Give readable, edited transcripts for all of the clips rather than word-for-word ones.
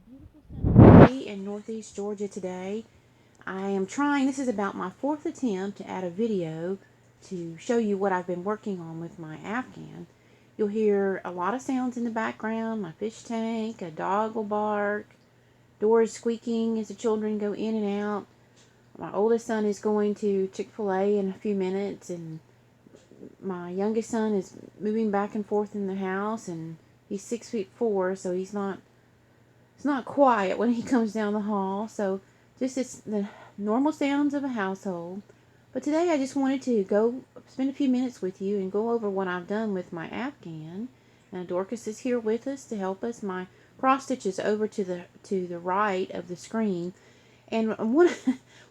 Beautiful sunny day in northeast Georgia today. I am trying, this is about my fourth attempt to add a video to show you what I've been working on with my Afghan. You'll hear a lot of sounds in the background, my fish tank, a dog will bark, doors squeaking as the children go in and out. My oldest son is going to Chick-fil-A in a few minutes, and my youngest son is moving back and forth in the house, and he's 6'4", so it's not quiet when he comes down the hall. So just it's the normal sounds of a household. But today I just wanted to go spend a few minutes with you and go over what I've done with my Afghan. And Dorcas is here with us to help us. My cross stitch is over to the right of the screen. And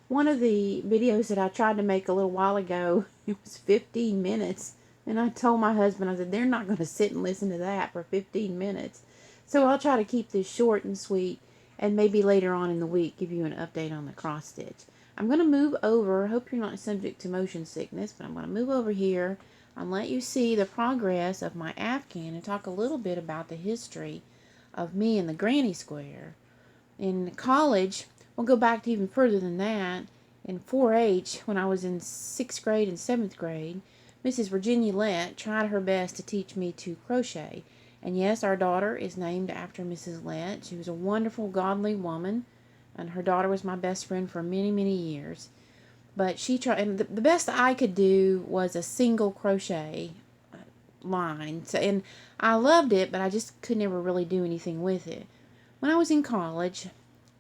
one of the videos that I tried to make a little while ago, it was 15 minutes. And I told my husband, I said, they're not going to sit and listen to that for 15 minutes. So I'll try to keep this short and sweet, and maybe later on in the week give you an update on the cross stitch. I'm going to move over. I hope you're not subject to motion sickness, but I'm going to move over here and let you see the progress of my Afghan and talk a little bit about the history of me and the granny square. In college, we'll go back to even further than that. In 4-H, when I was in 6th grade and 7th grade, Mrs. Virginia Lett tried her best to teach me to crochet. And yes, our daughter is named after Mrs. Lett. She was a wonderful, godly woman, and her daughter was my best friend for many, many years. But she tried, and the best I could do was a single crochet line. So, and I loved it, but I just could never really do anything with it. When I was in college,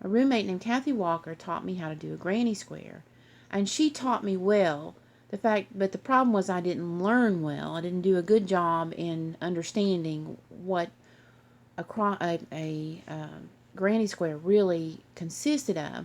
a roommate named Kathy Walker taught me how to do a granny square, and she taught me well. But the problem was I didn't learn well. I didn't do a good job in understanding what a granny square really consisted of.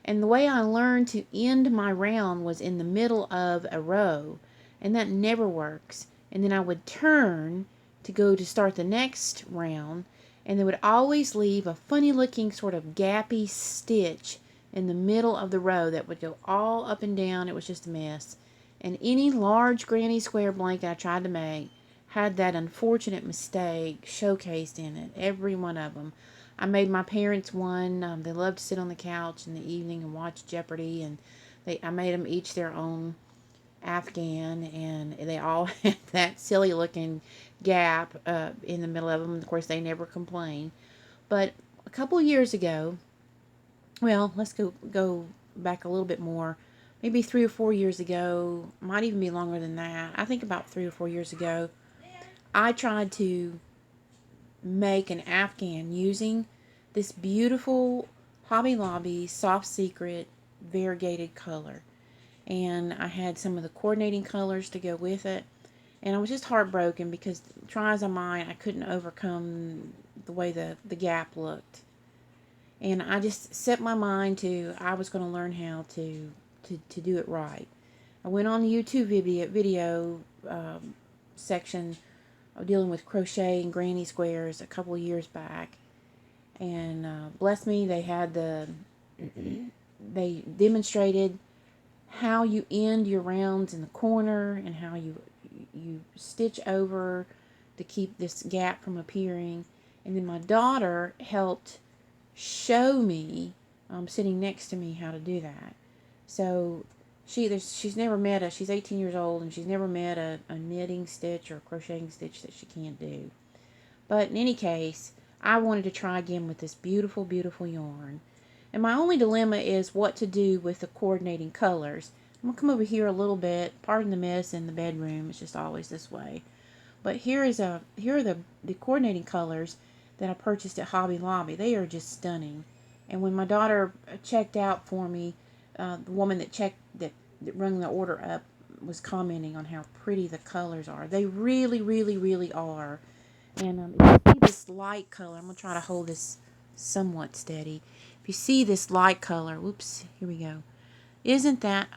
And the way I learned to end my round was in the middle of a row, and that never works. And then I would turn to go to start the next round, and they would always leave a funny looking sort of gappy stitch in the middle of the row that would go all up and down. It was just a mess. And any large granny square blanket I tried to make had that unfortunate mistake showcased in it, every one of them. I made my parents one. They loved to sit on the couch in the evening and watch Jeopardy, and I made them each their own Afghan, and they all had that silly looking gap in the middle of them. Of course, they never complained. But a couple years ago, well, let's go back a little bit more. Maybe 3 or 4 years ago, might even be longer than that. I think about 3 or 4 years ago, I tried to make an Afghan using this beautiful Hobby Lobby Soft Secret variegated color. And I had some of the coordinating colors to go with it. And I was just heartbroken because, try as I might, I couldn't overcome the way the gap looked. And I just set my mind to, I was going to learn how to do it right. I went on the YouTube video section of dealing with crochet and granny squares a couple of years back. And bless me, they demonstrated how you end your rounds in the corner and how you stitch over to keep this gap from appearing. And then my daughter helped show me, sitting next to me, how to do that. So she's never met she's 18 years old, and she's never met a knitting stitch or a crocheting stitch that she can't do. But in any case, I wanted to try again with this beautiful, beautiful yarn. And my only dilemma is what to do with the coordinating colors. I'm going to come over here a little bit. Pardon the mess in the bedroom. It's just always this way. But here are the coordinating colors that I purchased at Hobby Lobby. They are just stunning. And when my daughter checked out for me, the woman that rung the order up was commenting on how pretty the colors are. They really, really, really are. And if you see this light color, I'm going to try to hold this somewhat steady. If you see this light color, whoops, here we go. Isn't that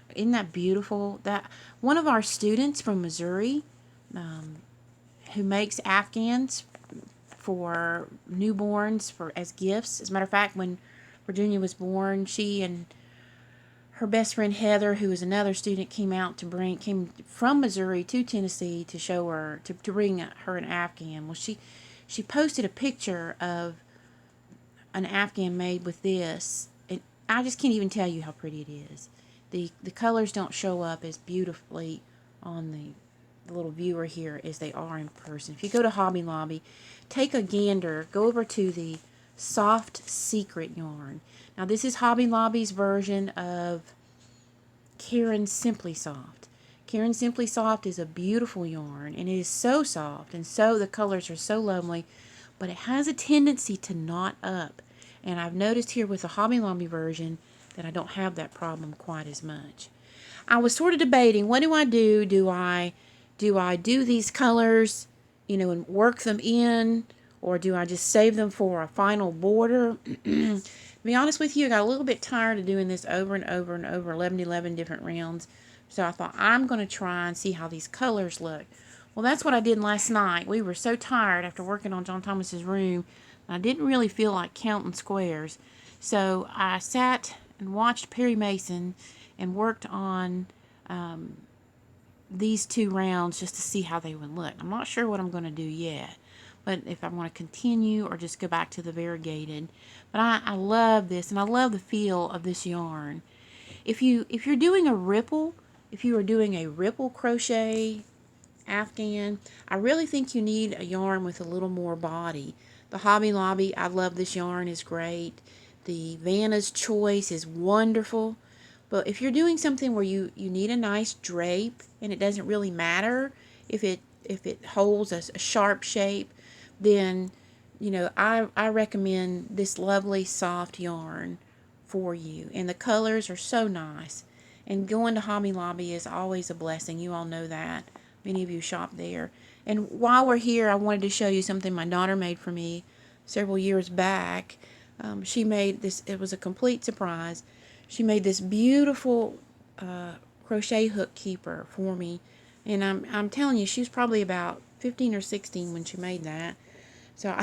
beautiful? That one of our students from Missouri, who makes Afghans for newborns as gifts. As a matter of fact, when Virginia was born, she and her best friend Heather, who was another student, came from Missouri to Tennessee to show her to bring her an Afghan. Well, she posted a picture of an afghan made with this, and I just can't even tell you how pretty it is. The colors don't show up as beautifully on the little viewer here as they are in person. If you go to Hobby Lobby, take a gander, go over to the Soft Secret yarn. Now this is Hobby Lobby's version of Karen Simply Soft. Karen Simply Soft is a beautiful yarn, and it is so soft, and so the colors are so lovely, but it has a tendency to knot up. And I've noticed here with the Hobby Lobby version that I don't have that problem quite as much. I was sort of debating, what do I do? Do I do these colors, you know, and work them in, or do I just save them for a final border? To be honest with you, I got a little bit tired of doing this over and over and over, 11 different rounds. So I thought, I'm going to try and see how these colors look. Well, that's what I did last night. We were so tired after working on John Thomas's room, I didn't really feel like counting squares. So I sat and watched Perry Mason and worked on these 2 rounds just to see how they would look. I'm not sure what I'm going to do yet, but if I want to continue or just go back to the variegated. But I love this, and I love the feel of this yarn. If you're doing a ripple, if you are doing a ripple crochet afghan, I really think you need a yarn with a little more body. The Hobby Lobby, I love this yarn, is great. The Vanna's Choice is wonderful. But if you're doing something where you need a nice drape, and it doesn't really matter if it holds a sharp shape, then, you know, I recommend this lovely soft yarn for you. And the colors are so nice. And going to Hobby Lobby is always a blessing. You all know that. Many of you shop there. And while we're here, I wanted to show you something my daughter made for me several years back. She made this, it was a complete surprise. She made this beautiful crochet hook keeper for me. And I'm telling you, she was probably about 15 or 16 when she made that. So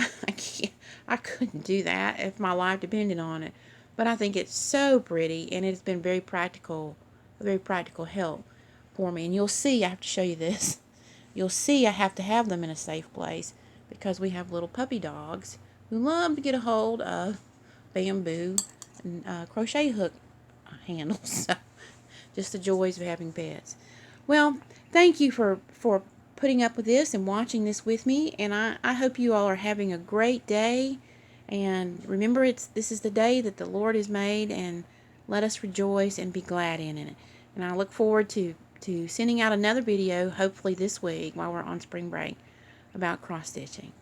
I couldn't do that if my life depended on it. But I think it's so pretty, and it's been a very practical help for me. And you'll see, I have to show you this. You'll see I have to have them in a safe place because we have little puppy dogs who love to get a hold of bamboo and crochet hook handles. So, just the joys of having pets. Well, thank you for putting up with this and watching this with me, and I hope you all are having a great day. And remember, this is the day that the Lord has made, and let us rejoice and be glad in it. And I look forward to sending out another video, hopefully this week while we're on spring break, about cross stitching.